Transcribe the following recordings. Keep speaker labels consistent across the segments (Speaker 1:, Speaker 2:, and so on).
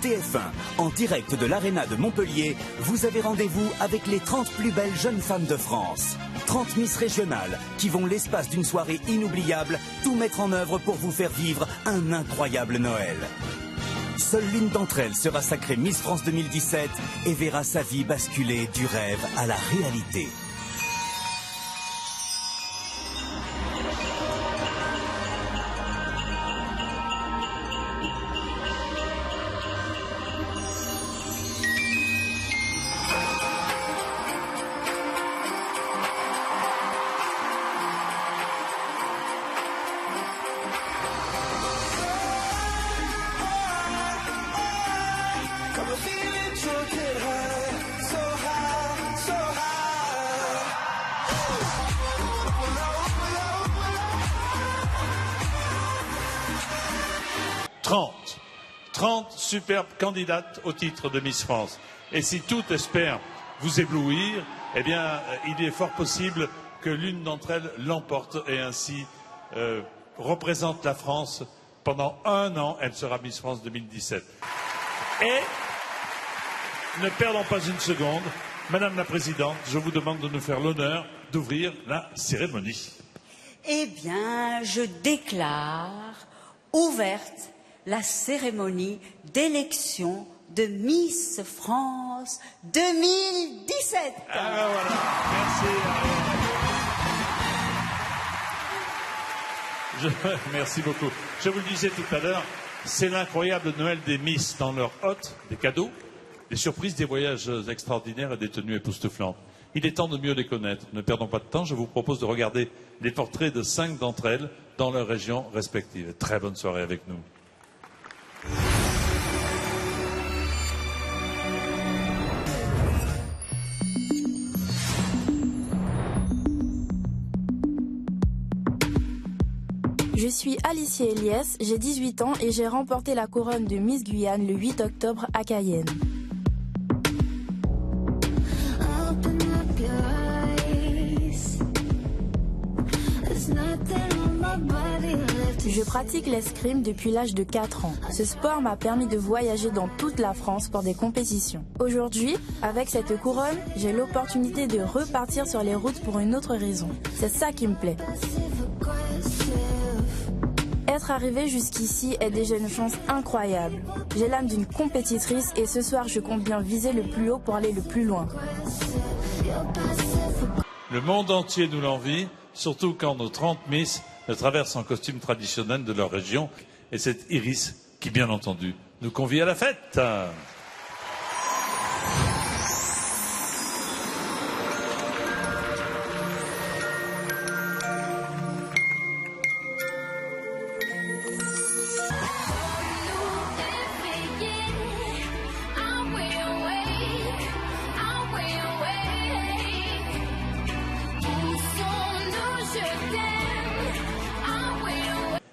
Speaker 1: TF1, en direct de l'Arena de Montpellier, vous avez rendez-vous avec les 30 plus belles jeunes femmes de France. 30 Miss régionales qui vont, l'espace d'une soirée inoubliable, tout mettre en œuvre pour vous faire vivre un incroyable Noël. Seule l'une d'entre elles sera sacrée Miss France 2017 et verra sa vie basculer du rêve à la réalité.
Speaker 2: Trente superbes candidates au titre de Miss France. Et si toutes espèrent vous éblouir, eh bien, il est fort possible que l'une d'entre elles l'emporte et ainsi représente la France pendant un an. Elle sera Miss France 2017. Et ne perdons pas une seconde. Madame la Présidente, je vous demande de nous faire l'honneur d'ouvrir la cérémonie.
Speaker 3: Eh bien, je déclare ouverte la cérémonie d'élection de Miss France 2017.
Speaker 2: Ah ben voilà, merci. Merci beaucoup. Je vous le disais tout à l'heure, c'est l'incroyable Noël des Miss dans leur hôte, des cadeaux, des surprises, des voyages extraordinaires et des tenues époustouflantes. Il est temps de mieux les connaître. Ne perdons pas de temps, je vous propose de regarder les portraits de 5 d'entre elles dans leurs régions respectives. Très bonne soirée avec nous.
Speaker 4: Je suis Alicia Eliès, j'ai 18 ans et j'ai remporté la couronne de Miss Guyane le 8 octobre à Cayenne. Je pratique l'escrime depuis l'âge de 4 ans. Ce sport m'a permis de voyager dans toute la France pour des compétitions. Aujourd'hui, avec cette couronne, j'ai l'opportunité de repartir sur les routes pour une autre raison. C'est ça qui me plaît. Être arrivé jusqu'ici est déjà une chance incroyable. J'ai l'âme d'une compétitrice et ce soir je compte bien viser le plus haut pour aller le plus loin.
Speaker 2: Le monde entier nous l'envie, surtout quand nos 30 Miss le traversent en costume traditionnel de leur région. Et c'est Iris qui, bien entendu, nous convie à la fête.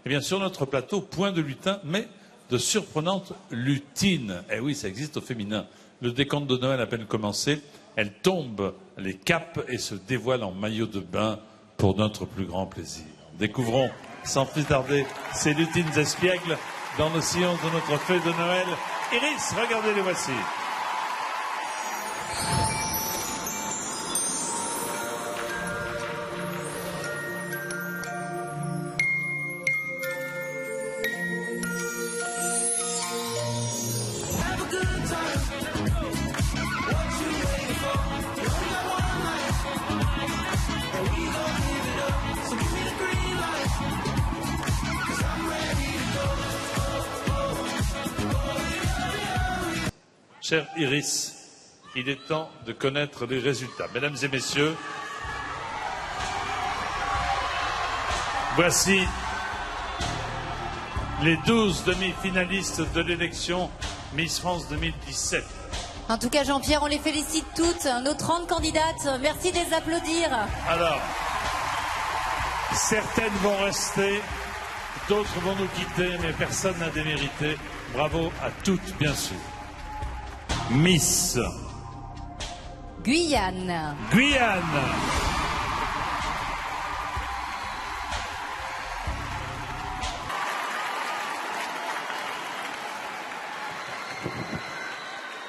Speaker 2: Eh bien, sur notre plateau, point de lutin, mais de surprenantes lutines. Eh oui, ça existe au féminin. Le décompte de Noël a à peine commencé. Elle tombe les capes et se dévoile en maillot de bain pour notre plus grand plaisir. Découvrons sans plus tarder ces lutines espiègles dans le sillon de notre fête de Noël. Iris, regardez les voici. Chère Iris, il est temps de connaître les résultats. Mesdames et messieurs, voici les 12 demi-finalistes de l'élection Miss France 2017.
Speaker 5: En tout cas, Jean-Pierre, on les félicite toutes, nos 30 candidates. Merci de les applaudir.
Speaker 2: Alors, certaines vont rester, d'autres vont nous quitter, mais personne n'a démérité. Bravo à toutes, bien sûr. Miss
Speaker 5: Guyane.
Speaker 2: Guyane.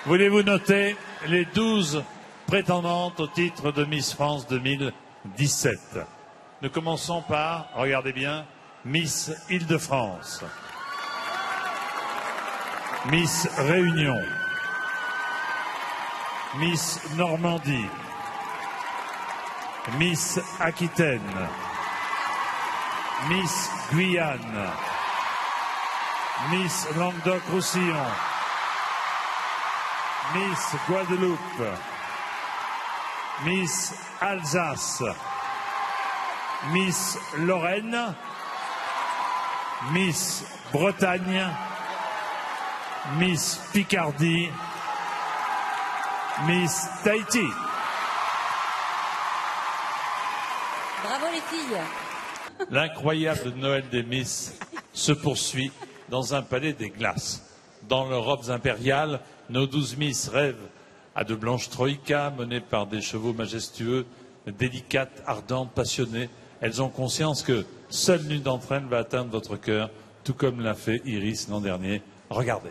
Speaker 2: Voulez-vous noter les 12 prétendantes au titre de Miss France 2017? Nous commençons par, regardez bien, Miss Île-de-France, Miss Réunion, Miss Normandie, Miss Aquitaine, Miss Guyane, Miss Languedoc-Roussillon, Miss Guadeloupe, Miss Alsace, Miss Lorraine, Miss Bretagne, Miss Picardie, Miss Tahiti.
Speaker 5: Bravo les filles.
Speaker 2: L'incroyable Noël des Miss se poursuit dans un palais des glaces. Dans leurs robes impériales, nos 12 Miss rêvent à de blanches troïkas menées par des chevaux majestueux, délicates, ardentes, passionnées. Elles ont conscience que seule l'une d'entre elles va atteindre votre cœur, tout comme l'a fait Iris l'an dernier. Regardez.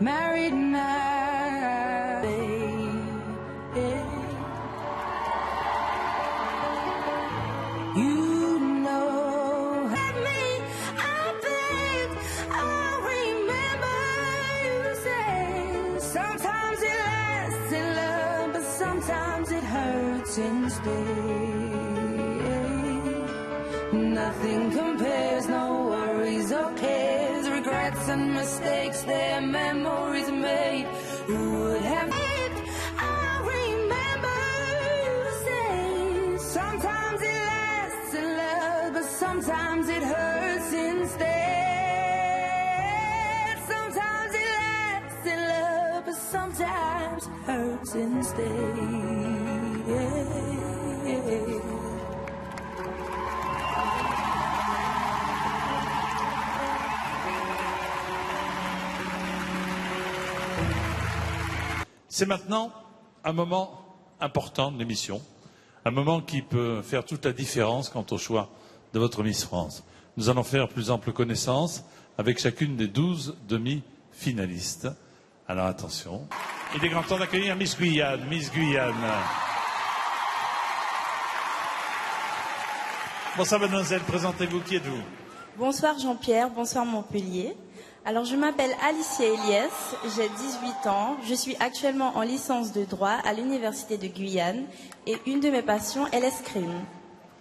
Speaker 6: Married now, you know me. I think I remember you say sometimes it lasts in love, but sometimes it hurts instead. Nothing compares, no worries or cares, regrets and mistakes, their memories made. Who would have lived? I remember you say sometimes it lasts in love, but sometimes it hurts instead. Sometimes it lasts in love, but sometimes it hurts instead.
Speaker 2: C'est maintenant un moment important de l'émission, un moment qui peut faire toute la différence quant au choix de votre Miss France. Nous allons faire plus ample connaissance avec chacune des 12 demi-finalistes. Alors attention, il est grand temps d'accueillir Miss Guyane. Miss Guyane. Bonsoir mademoiselle, présentez-vous, qui êtes-vous?
Speaker 4: Bonsoir Jean-Pierre, bonsoir Montpellier. Alors je m'appelle Alicia Eliès, j'ai 18 ans, je suis actuellement en licence de droit à l'université de Guyane et une de mes passions est l'escrime.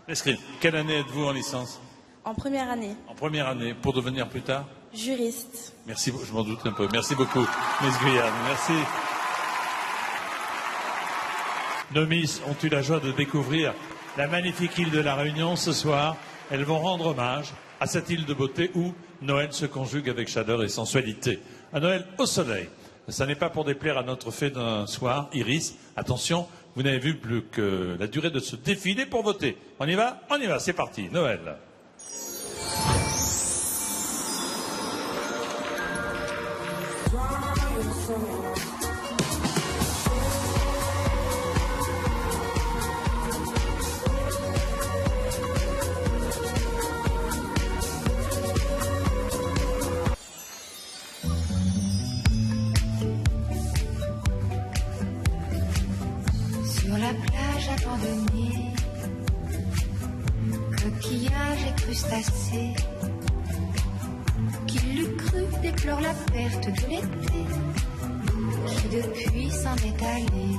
Speaker 2: L'escrime. Quelle année êtes-vous en licence?
Speaker 4: En première année.
Speaker 2: En première année, pour devenir plus tard?
Speaker 4: Juriste.
Speaker 2: Merci, je m'en doute un peu. Merci beaucoup, Miss Guyane. Merci. Nos Miss ont eu la joie de découvrir la magnifique île de la Réunion ce soir. Elles vont rendre hommage à cette île de beauté où Noël se conjugue avec chaleur et sensualité. Un Noël au soleil. Ça n'est pas pour déplaire à notre fée d'un soir, Iris. Attention, vous n'avez vu plus que la durée de ce défilé pour voter. On y va? On y va, c'est parti. Noël.
Speaker 7: Sur la plage abandonnée, coquillages et crustacés, qui l'eût cru déplore la perte de l'été, qui depuis s'en est allé.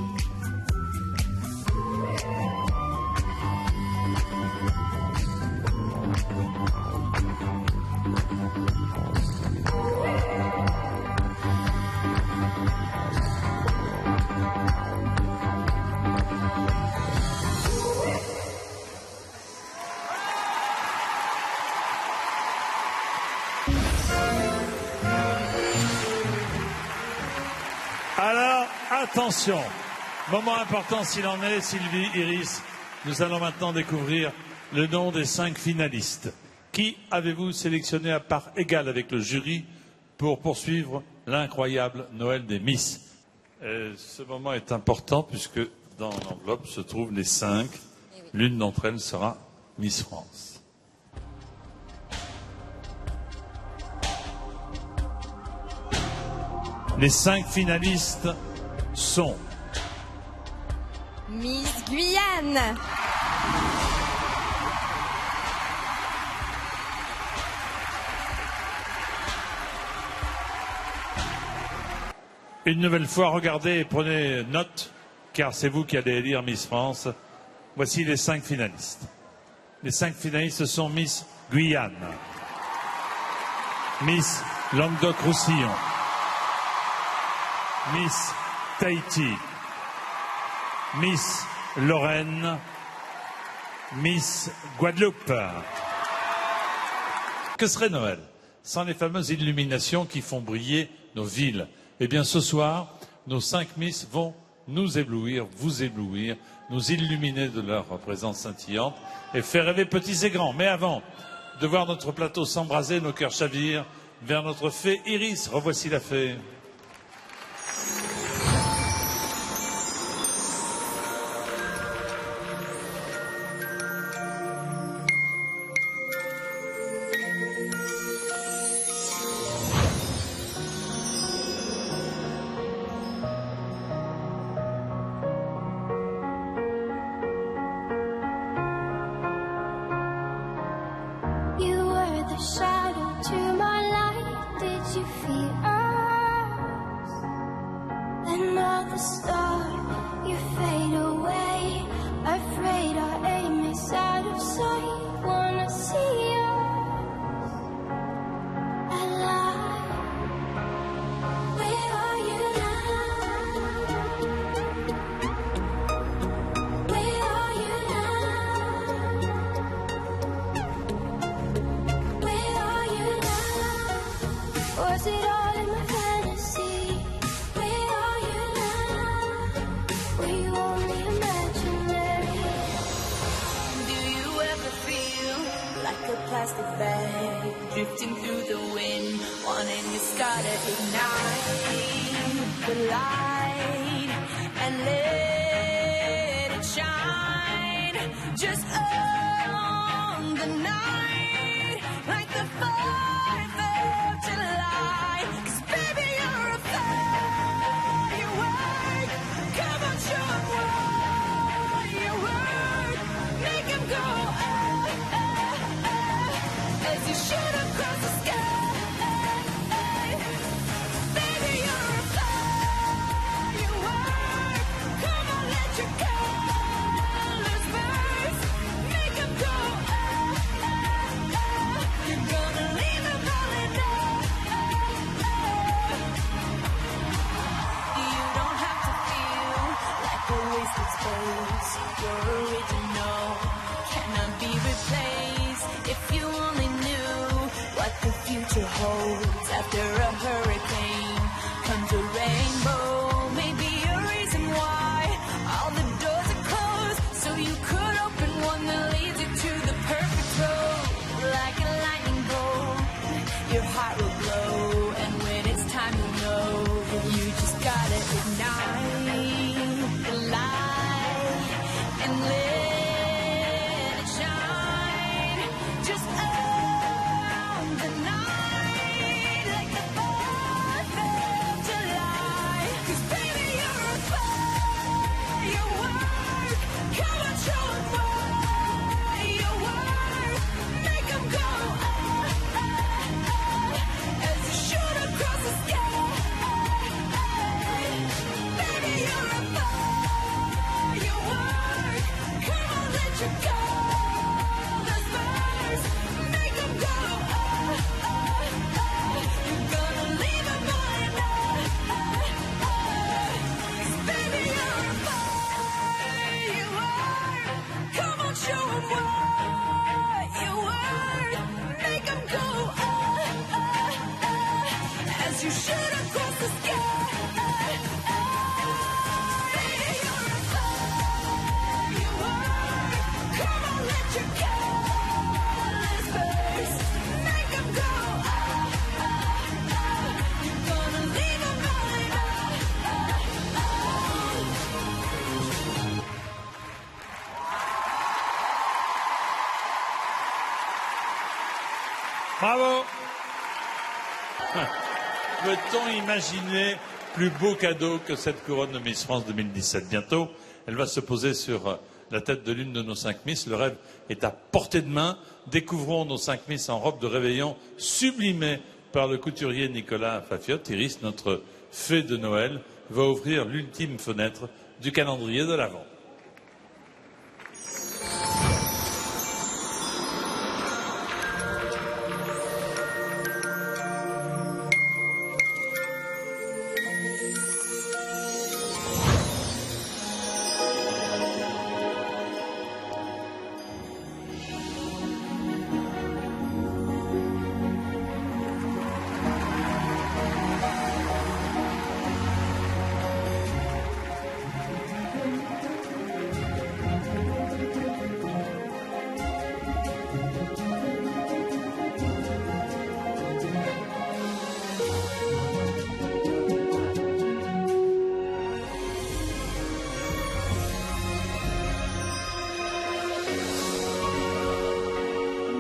Speaker 2: Alors, attention, moment important s'il en est, Sylvie, Iris, nous allons maintenant découvrir le nom des 5 finalistes. Qui avez-vous sélectionné à part égale avec le jury pour poursuivre l'incroyable Noël des Miss? Ce moment est important puisque dans l'enveloppe se trouvent les 5. L'une d'entre elles sera Miss France. Les 5 finalistes sont
Speaker 8: Miss Guyane,
Speaker 2: une nouvelle fois, regardez et prenez note, car c'est vous qui allez élire Miss France. Voici les 5 finalistes. Les 5 finalistes sont Miss Guyane, Miss Languedoc-Roussillon, Miss Tahiti, Miss Lorraine, Miss Guadeloupe. Que serait Noël sans les fameuses illuminations qui font briller nos villes? Eh bien, ce soir, nos 5 Miss vont nous éblouir, vous éblouir, nous illuminer de leur présence scintillante et faire rêver petits et grands. Mais avant de voir notre plateau s'embraser, nos cœurs chavirent vers notre fée Iris. Revoici la fée.
Speaker 7: You were the shadow to my light. Did you feel us? Another star, you fade away. Afraid our aim is out of sight. Wanna see us alive. Where are you now? Where are you now? Where are you now? Was it all in my fantasy? Where are you now? Were you only imaginary?
Speaker 6: Do you ever feel like a plastic bag drifting through the wind, wanting your sky to ignite the light and let it shine just on the night, like the 4th of July? 'Cause baby, you're a firework. Come on, show 'em what you work. Make 'em go as you shoot across the sky. Baby, you're a firework. Come on, let your colors burst. Make 'em go you're gonna leave 'em all in love. You don't have to feel like a wasted space. You're original, cannot be replaced. If you only knew what the future holds after a hurricane comes a rainbow. Maybe a reason why all the doors are closed, so you could open one that leads you to the perfect road. Like a lightning bolt, your heart will glow, and when it's time to know, you just gotta ignite the light and let it shine just on the night, like the 4th of July.
Speaker 2: Bravo. Peut-on imaginer plus beau cadeau que cette couronne de Miss France 2017? Bientôt, elle va se poser sur la tête de l'une de nos 5 Miss. Le rêve est à portée de main. Découvrons nos 5 Miss en robe de réveillon sublimée par le couturier Nicolas Fafiotte. Iris, notre fée de Noël, va ouvrir l'ultime fenêtre du calendrier de l'Avent.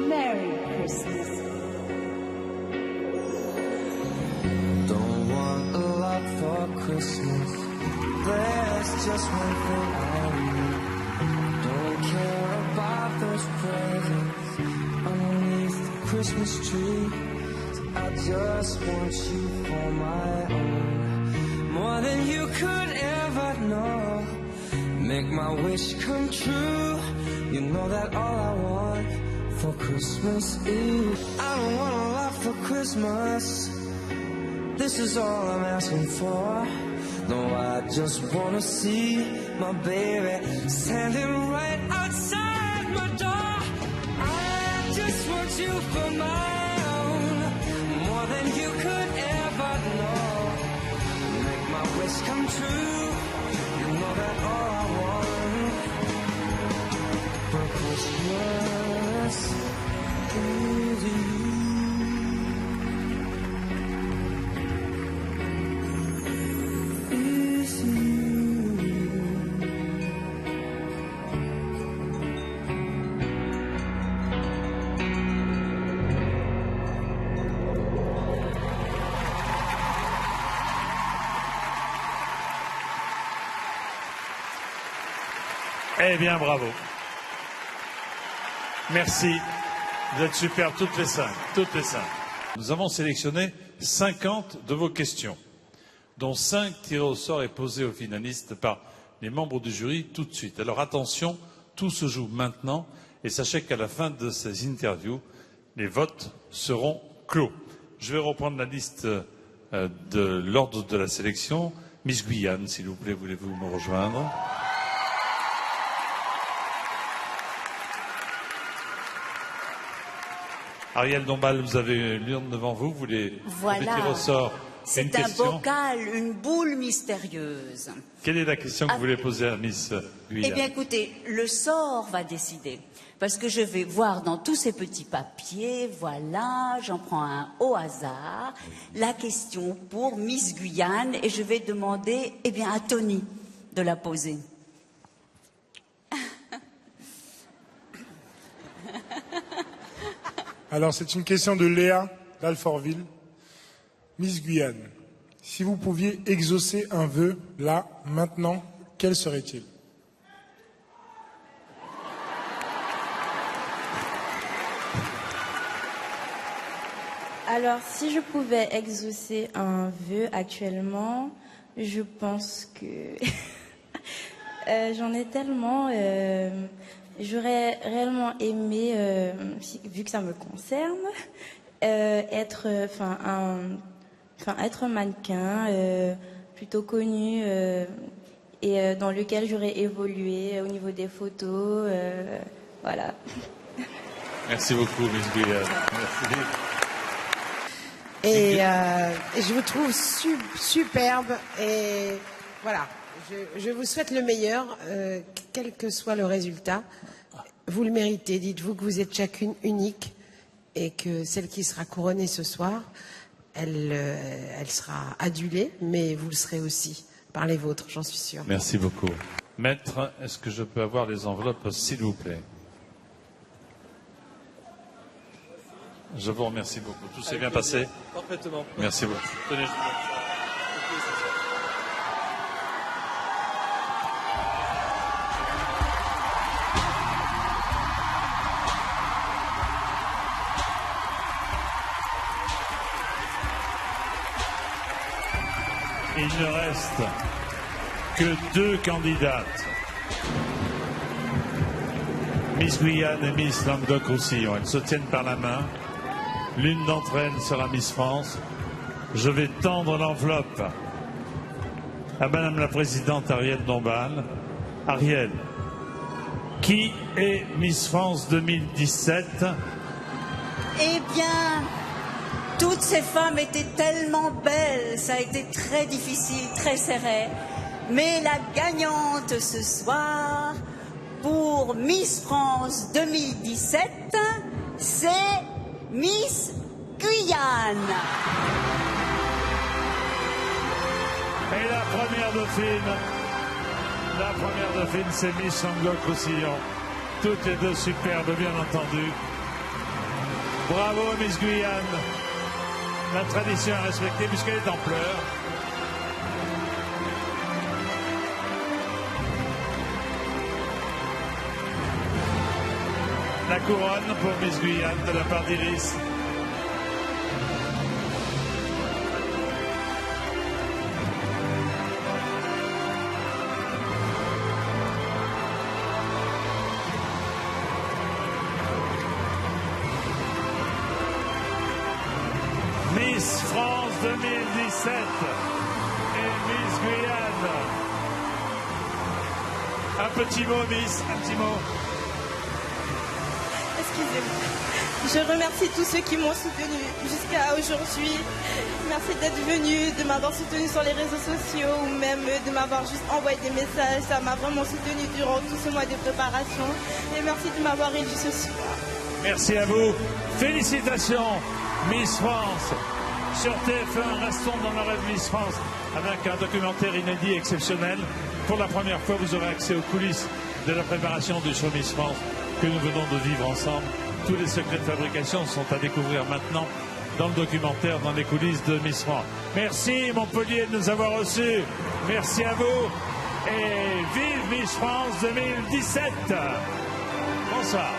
Speaker 3: Merry Christmas.
Speaker 6: Don't want a lot for Christmas. There's just one thing I need. Don't care about those presents underneath the Christmas tree. I just want you for my own, more than you could ever know. Make my wish come true. You know that all I want for Christmas Eve. I don't want a lot for Christmas. This is all I'm asking for. No, I just wanna see my baby standing right outside my door. I just want you for my own, more than you could ever know. Make my wish come true. You know that all I want for Christmas is you.
Speaker 2: Eh bien, bravo. Merci. Vous êtes super, toutes les 5. Toutes les 5. Nous avons sélectionné 50 de vos questions, dont 5 tirées au sort et posées aux finalistes par les membres du jury tout de suite. Alors attention, tout se joue maintenant et sachez qu'à la fin de ces interviews, les votes seront clos. Je vais reprendre la liste de l'ordre de la sélection. Miss Guyane, s'il vous plaît, voulez-vous me rejoindre? Ariel Dombal, vous avez l'urne devant vous, vous voulez
Speaker 3: Voilà.
Speaker 2: tirer au sort une
Speaker 3: C'est un
Speaker 2: question.
Speaker 3: bocal, une boule mystérieuse.
Speaker 2: Quelle est la question que vous voulez poser à Miss Guyane?
Speaker 3: Eh bien, écoutez, le sort va décider. Parce que je vais voir dans tous ces petits papiers, voilà, j'en prends un au hasard, la question pour Miss Guyane, et je vais demander, eh bien, à Tony de la poser.
Speaker 8: Alors, c'est une question de Léa d'Alfortville. Miss Guyane, si vous pouviez exaucer un vœu, là, maintenant, quel serait-il?
Speaker 4: Alors, si je pouvais exaucer un vœu actuellement, je pense que j'en ai tellement. J'aurais réellement aimé, vu que ça me concerne, être mannequin plutôt connu et dans lequel j'aurais évolué au niveau des photos. Voilà.
Speaker 2: Merci beaucoup, Miss Guyane. Merci.
Speaker 9: Et je vous trouve superbe et voilà, je vous souhaite le meilleur, quel que soit le résultat. Vous le méritez, dites-vous que vous êtes chacune unique et que celle qui sera couronnée ce soir, elle sera adulée, mais vous le serez aussi par les vôtres, j'en suis sûre.
Speaker 2: Merci beaucoup. Maître, est-ce que je peux avoir les enveloppes, s'il vous plaît? Je vous remercie beaucoup. Tout s'est bien passé?
Speaker 10: Parfaitement.
Speaker 2: Merci beaucoup. Tenez, je vous donne ça. Il ne reste que 2 candidates. Miss Guyane et Miss Languedoc-Roussillon. Elles se tiennent par la main. L'une d'entre elles sera Miss France. Je vais tendre l'enveloppe à Madame la Présidente Ariel Dombal. Ariel, qui est Miss France 2017?
Speaker 3: Eh bien, toutes ces femmes étaient tellement belles, ça a été très difficile, très serré. Mais la gagnante ce soir pour Miss France 2017, c'est Miss Guyane.
Speaker 2: Et la première dauphine, c'est Miss Languedoc-Roussillon. Toutes les deux superbes, bien entendu. Bravo Miss Guyane. La tradition est respectée puisqu'elle est en pleurs. La couronne pour Miss Guyane de la part d'Iris. Miss France 2017 et Miss Guyane. Un petit mot, Miss, un petit mot.
Speaker 11: Excusez-moi. Je remercie tous ceux qui m'ont soutenu jusqu'à aujourd'hui. Merci d'être venus, de m'avoir soutenu sur les réseaux sociaux ou même de m'avoir juste envoyé des messages. Ça m'a vraiment soutenu durant tout ce mois de préparation. Et merci de m'avoir élu ce soir.
Speaker 2: Merci à vous. Félicitations, Miss France. Sur TF1, restons dans le rêve Miss France avec un documentaire inédit exceptionnel. Pour la première fois, vous aurez accès aux coulisses de la préparation du show Miss France que nous venons de vivre ensemble. Tous les secrets de fabrication sont à découvrir maintenant dans le documentaire, dans les coulisses de Miss France. Merci Montpellier de nous avoir reçus. Merci à vous. Et vive Miss France 2017. Bonsoir.